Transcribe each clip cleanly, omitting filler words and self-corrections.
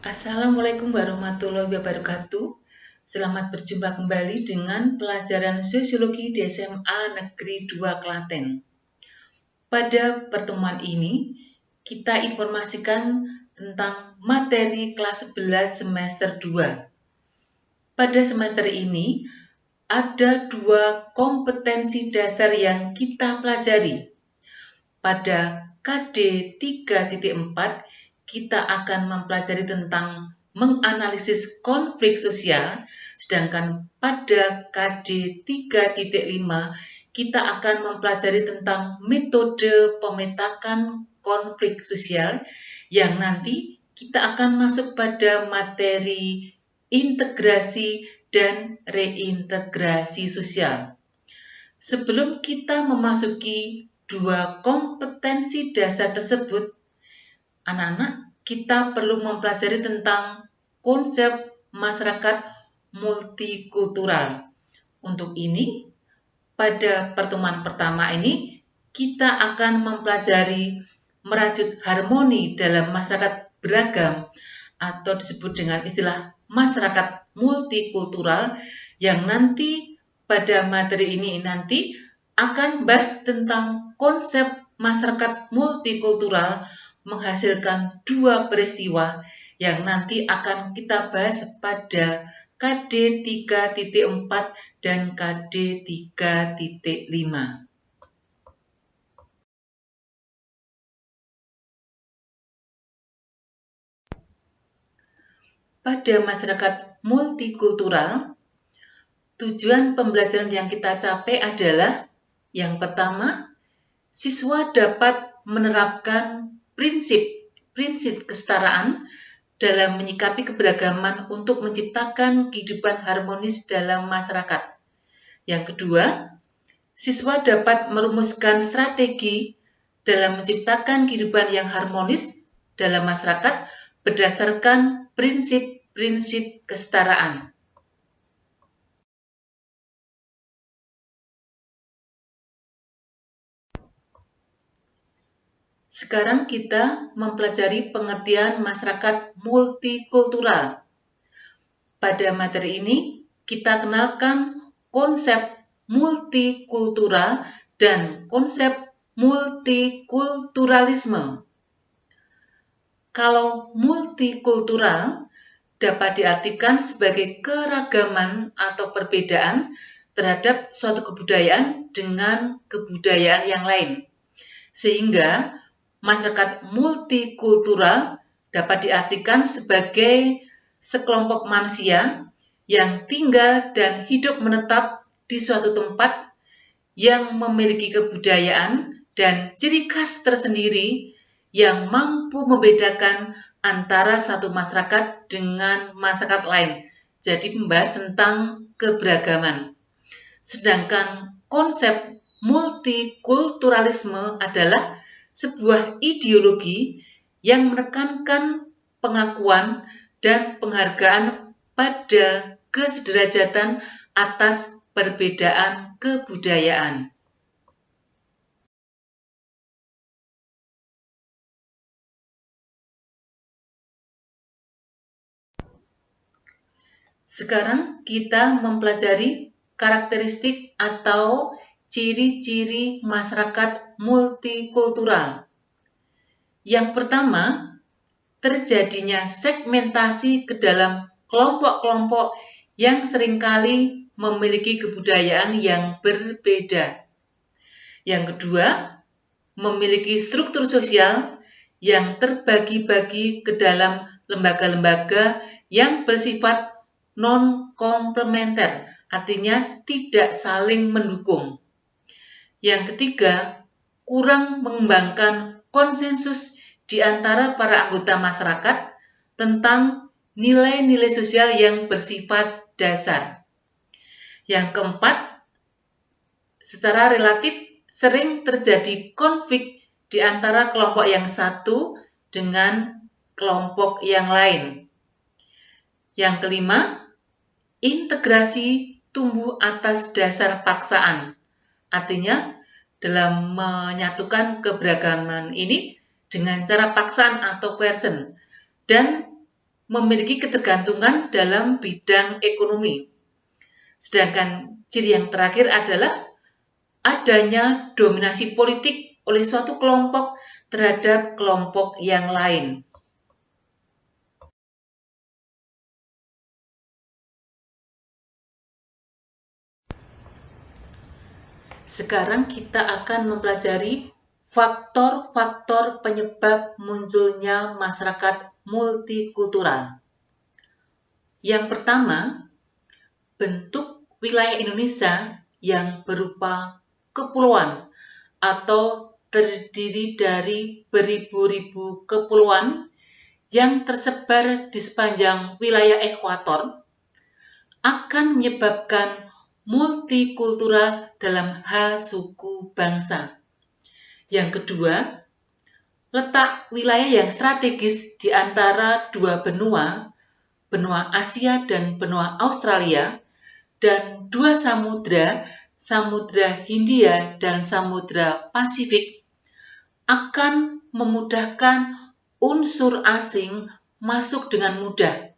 Assalamualaikum warahmatullahi wabarakatuh. Selamat berjumpa kembali dengan pelajaran Sosiologi di SMA Negeri 2 Klaten. Pada pertemuan ini, kita informasikan tentang materi kelas 11 semester 2. Pada semester ini, ada 2 kompetensi dasar yang kita pelajari. Pada KD 3.4, kita akan mempelajari tentang menganalisis konflik sosial, sedangkan pada KD 3.5 kita akan mempelajari tentang metode pemetakan konflik sosial yang nanti kita akan masuk pada materi integrasi dan reintegrasi sosial. Sebelum kita memasuki 2 kompetensi dasar tersebut, anak-anak, kita perlu mempelajari tentang konsep masyarakat multikultural. Untuk ini, pada pertemuan pertama ini, kita akan mempelajari merajut harmoni dalam masyarakat beragam atau disebut dengan istilah masyarakat multikultural yang nanti pada materi ini nanti akan bahas tentang konsep masyarakat multikultural menghasilkan 2 peristiwa yang nanti akan kita bahas pada KD 3.4 dan KD 3.5. Pada masyarakat multikultural, tujuan pembelajaran yang kita capai adalah yang pertama, siswa dapat menerapkan prinsip kesetaraan dalam menyikapi keberagaman untuk menciptakan kehidupan harmonis dalam masyarakat. Yang kedua, siswa dapat merumuskan strategi dalam menciptakan kehidupan yang harmonis dalam masyarakat berdasarkan prinsip-prinsip kesetaraan. Sekarang kita mempelajari pengertian masyarakat multikultural. Pada materi ini, kita kenalkan konsep multikultural dan konsep multikulturalisme. Kalau multikultural dapat diartikan sebagai keragaman atau perbedaan terhadap suatu kebudayaan dengan kebudayaan yang lain. Sehingga masyarakat multikultural dapat diartikan sebagai sekelompok manusia yang tinggal dan hidup menetap di suatu tempat yang memiliki kebudayaan dan ciri khas tersendiri yang mampu membedakan antara satu masyarakat dengan masyarakat lain. Jadi membahas tentang keberagaman. Sedangkan konsep multikulturalisme adalah sebuah ideologi yang menekankan pengakuan dan penghargaan pada kesederajatan atas perbedaan kebudayaan. Sekarang kita mempelajari karakteristik atau ciri-ciri masyarakat multikultural. Yang pertama, terjadinya segmentasi ke dalam kelompok-kelompok yang seringkali memiliki kebudayaan yang berbeda. Yang kedua, memiliki struktur sosial yang terbagi-bagi ke dalam lembaga-lembaga yang bersifat non-komplementer, artinya tidak saling mendukung. Yang ketiga, kurang mengembangkan konsensus di antara para anggota masyarakat tentang nilai-nilai sosial yang bersifat dasar. Yang keempat, secara relatif sering terjadi konflik di antara kelompok yang satu dengan kelompok yang lain. Yang kelima, integrasi tumbuh atas dasar paksaan. Artinya, dalam menyatukan keberagaman ini dengan cara paksaan atau coercion. Dan memiliki ketergantungan dalam bidang ekonomi. Sedangkan ciri yang terakhir adalah adanya dominasi politik oleh suatu kelompok terhadap kelompok yang lain. Sekarang kita akan mempelajari faktor-faktor penyebab munculnya masyarakat multikultural. Yang pertama, bentuk wilayah Indonesia yang berupa kepulauan atau terdiri dari beribu-ribu kepulauan yang tersebar di sepanjang wilayah ekuator akan menyebabkan multikultural dalam hal suku bangsa. Yang kedua, letak wilayah yang strategis di antara dua benua, benua Asia dan benua Australia, dan dua samudra, Samudra Hindia dan Samudra Pasifik, akan memudahkan unsur asing masuk dengan mudah,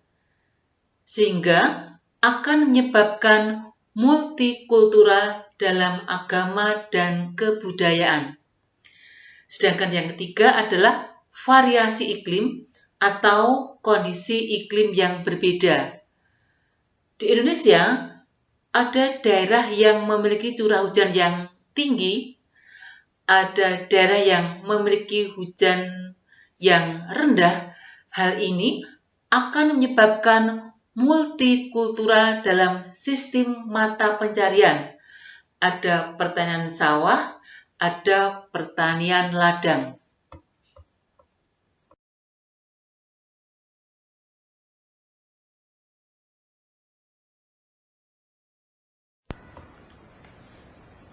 sehingga akan menyebabkan multikultural dalam agama dan kebudayaan. Sedangkan yang ketiga adalah variasi iklim atau kondisi iklim yang berbeda. Di Indonesia, ada daerah yang memiliki curah hujan yang tinggi, ada daerah yang memiliki hujan yang rendah. Hal ini akan menyebabkan multikultural dalam sistem mata pencarian. Ada pertanian sawah, ada pertanian ladang.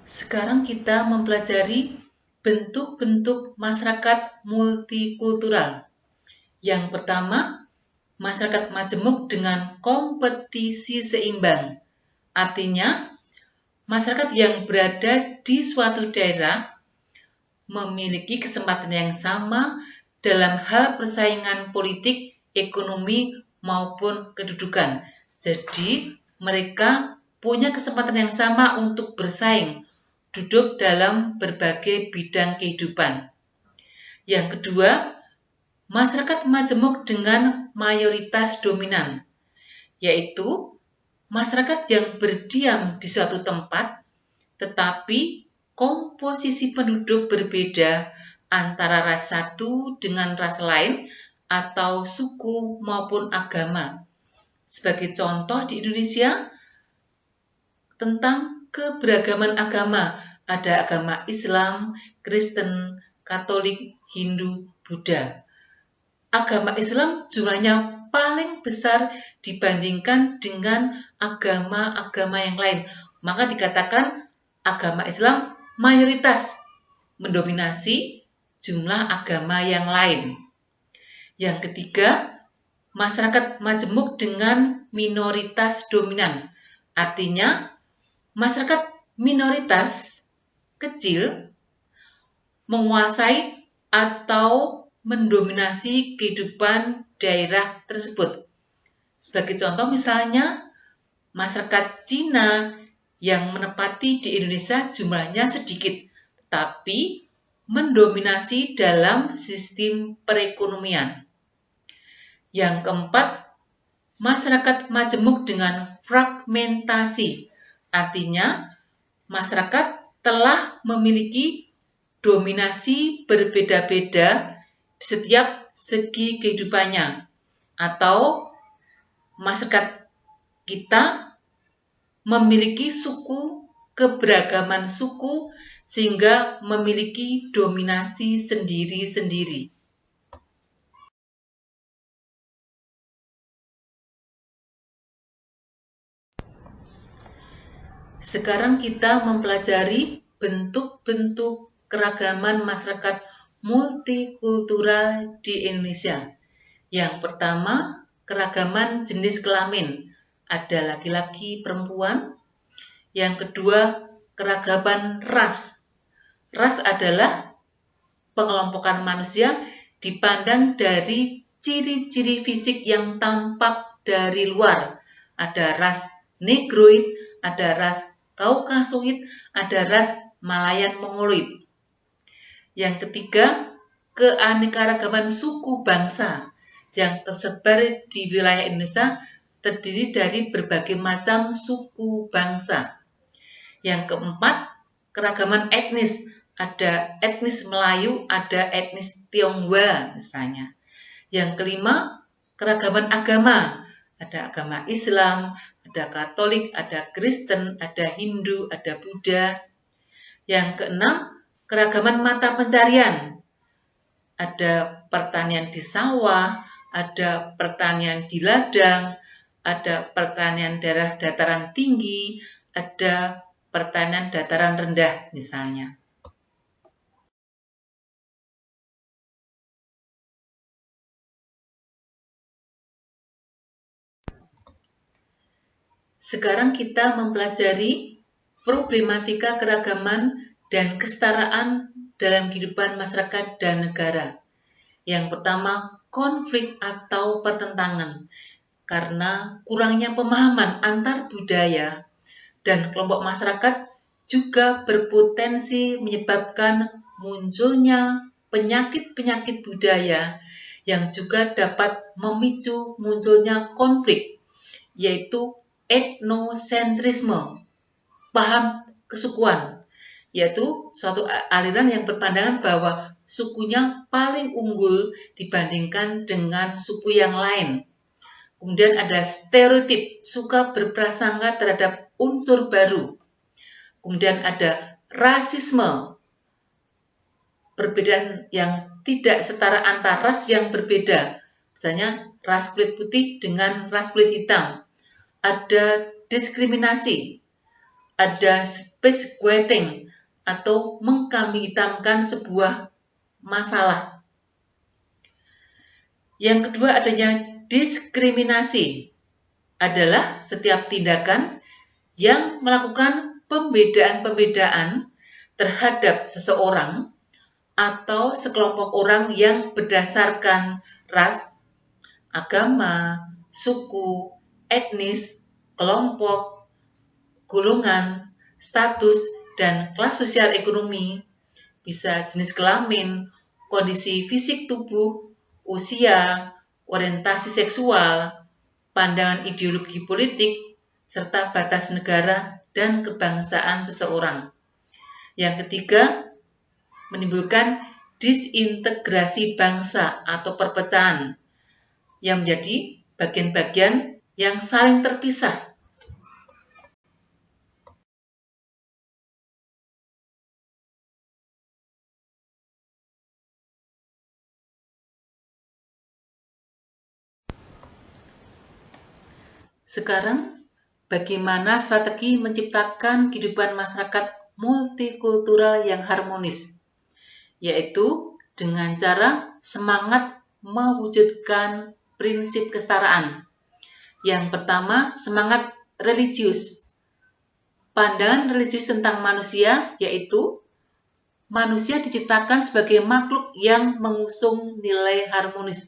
Sekarang kita mempelajari bentuk-bentuk masyarakat multikultural. Yang pertama, masyarakat majemuk dengan kompetisi seimbang. Artinya, masyarakat yang berada di suatu daerah memiliki kesempatan yang sama dalam hal persaingan politik, ekonomi, maupun kedudukan. Jadi, mereka punya kesempatan yang sama untuk bersaing, duduk dalam berbagai bidang kehidupan. Yang kedua, masyarakat majemuk dengan mayoritas dominan, yaitu masyarakat yang berdiam di suatu tempat, tetapi komposisi penduduk berbeda antara ras satu dengan ras lain atau suku maupun agama. Sebagai contoh di Indonesia, tentang keberagaman agama, ada agama Islam, Kristen, Katolik, Hindu, Buddha. Agama Islam jumlahnya paling besar dibandingkan dengan agama-agama yang lain. Maka dikatakan agama Islam mayoritas mendominasi jumlah agama yang lain. Yang ketiga, masyarakat majemuk dengan minoritas dominan. Artinya, masyarakat minoritas kecil menguasai atau mendominasi kehidupan daerah tersebut. Sebagai contoh misalnya, masyarakat Cina yang menempati di Indonesia jumlahnya sedikit, tapi mendominasi dalam sistem perekonomian. Yang keempat, masyarakat majemuk dengan fragmentasi. Artinya, masyarakat telah memiliki dominasi berbeda-beda di setiap segi kehidupannya, atau masyarakat kita memiliki suku, keberagaman suku, sehingga memiliki dominasi sendiri-sendiri. Sekarang kita mempelajari bentuk-bentuk keragaman masyarakat multikultural di Indonesia. Yang pertama, keragaman jenis kelamin. Ada laki-laki, perempuan. Yang kedua, keragaman ras. Ras adalah pengelompokan manusia dipandang dari ciri-ciri fisik yang tampak dari luar. Ada ras Negroid, ada ras Kaukasoid, ada ras Malayan Mongoloid. Yang ketiga, keanekaragaman suku bangsa yang tersebar di wilayah Indonesia terdiri dari berbagai macam suku bangsa. Yang keempat, keragaman etnis. Ada etnis Melayu, ada etnis Tionghoa misalnya. Yang kelima, keragaman agama. Ada agama Islam, ada Katolik, ada Kristen, ada Hindu, ada Buddha. Yang keenam, keragaman mata pencarian. Ada pertanian di sawah, ada pertanian di ladang, ada pertanian daerah dataran tinggi, ada pertanian dataran rendah misalnya. Sekarang kita mempelajari problematika keragaman dan kesetaraan dalam kehidupan masyarakat dan negara. Yang pertama, konflik atau pertentangan. Karena kurangnya pemahaman antar budaya dan kelompok masyarakat juga berpotensi menyebabkan munculnya penyakit-penyakit budaya yang juga dapat memicu munculnya konflik, yaitu etnosentrisme, paham kesukuan, yaitu suatu aliran yang berpandangan bahwa sukunya paling unggul dibandingkan dengan suku yang lain. Kemudian ada stereotip, suka berprasangka terhadap unsur baru. Kemudian ada rasisme, perbedaan yang tidak setara antar ras yang berbeda. Misalnya ras kulit putih dengan ras kulit hitam. Ada diskriminasi, ada scapegoating atau mengkambing hitamkan sebuah masalah. Yang kedua adanya diskriminasi adalah setiap tindakan yang melakukan pembedaan-pembedaan terhadap seseorang atau sekelompok orang yang berdasarkan ras, agama, suku, etnis, kelompok, golongan, status, dan kelas sosial ekonomi, bisa jenis kelamin, kondisi fisik tubuh, usia, orientasi seksual, pandangan ideologi politik, serta batas negara dan kebangsaan seseorang. Yang ketiga, menimbulkan disintegrasi bangsa atau perpecahan yang menjadi bagian-bagian yang saling terpisah. Sekarang, bagaimana strategi menciptakan kehidupan masyarakat multikultural yang harmonis? Yaitu dengan cara semangat mewujudkan prinsip kesetaraan. Yang pertama, semangat religius. Pandangan religius tentang manusia yaitu manusia diciptakan sebagai makhluk yang mengusung nilai harmonis.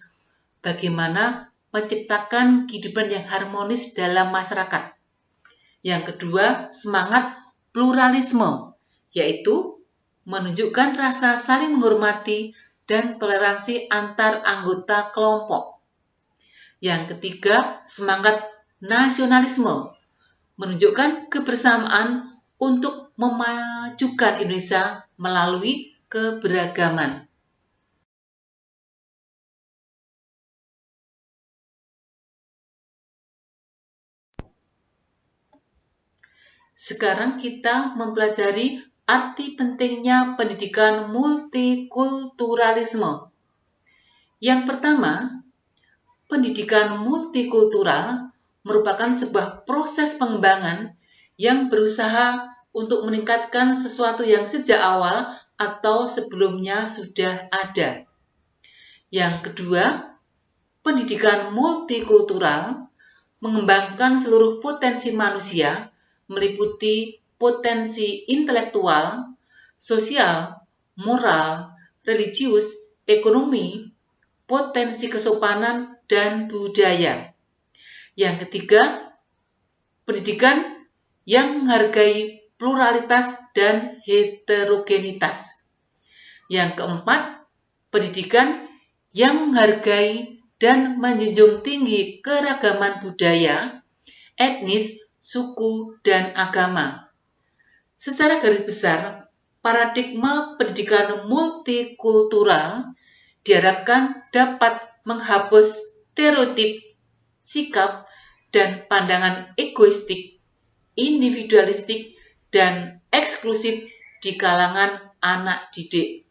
Bagaimana menciptakan kehidupan yang harmonis dalam masyarakat. Yang kedua, semangat pluralisme, yaitu menunjukkan rasa saling menghormati dan toleransi antar anggota kelompok. Yang ketiga, semangat nasionalisme, menunjukkan kebersamaan untuk memajukan Indonesia melalui keberagaman. Sekarang kita mempelajari arti pentingnya pendidikan multikulturalisme. Yang pertama, pendidikan multikultural merupakan sebuah proses pengembangan yang berusaha untuk meningkatkan sesuatu yang sejak awal atau sebelumnya sudah ada. Yang kedua, pendidikan multikultural mengembangkan seluruh potensi manusia, meliputi potensi intelektual, sosial, moral, religius, ekonomi, potensi kesopanan dan budaya. Yang ketiga, pendidikan yang menghargai pluralitas dan heterogenitas. Yang keempat, pendidikan yang menghargai dan menjunjung tinggi keragaman budaya, etnis, suku, dan agama. Secara garis besar, paradigma pendidikan multikultural diharapkan dapat menghapus stereotip, sikap, dan pandangan egoistik, individualistik, dan eksklusif di kalangan anak didik.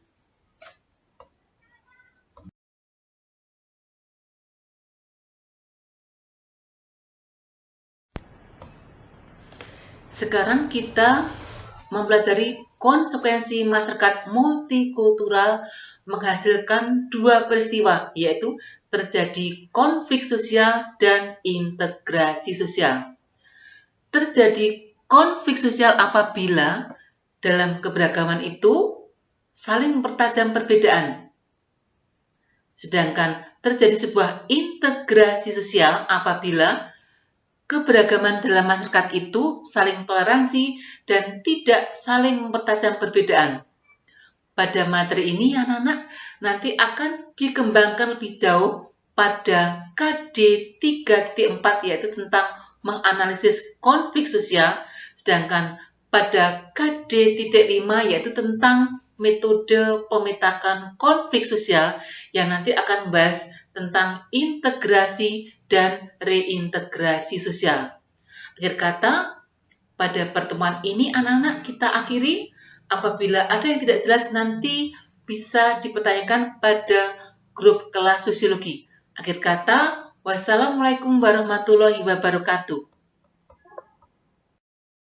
Sekarang kita mempelajari konsekuensi masyarakat multikultural menghasilkan dua peristiwa, yaitu terjadi konflik sosial dan integrasi sosial. Terjadi konflik sosial apabila dalam keberagaman itu saling mempertajam perbedaan. Sedangkan terjadi sebuah integrasi sosial apabila keberagaman dalam masyarakat itu saling toleransi dan tidak saling mempertajam perbedaan. Pada materi ini anak-anak nanti akan dikembangkan lebih jauh pada KD 3.4 yaitu tentang menganalisis konflik sosial, sedangkan pada KD 5 yaitu tentang metode pemetakan konflik sosial yang nanti akan membahas tentang integrasi dan reintegrasi sosial. Akhir kata, pada pertemuan ini anak-anak kita akhiri. Apabila ada yang tidak jelas nanti bisa dipertanyakan pada grup kelas sosiologi. Akhir kata, wassalamualaikum warahmatullahi wabarakatuh.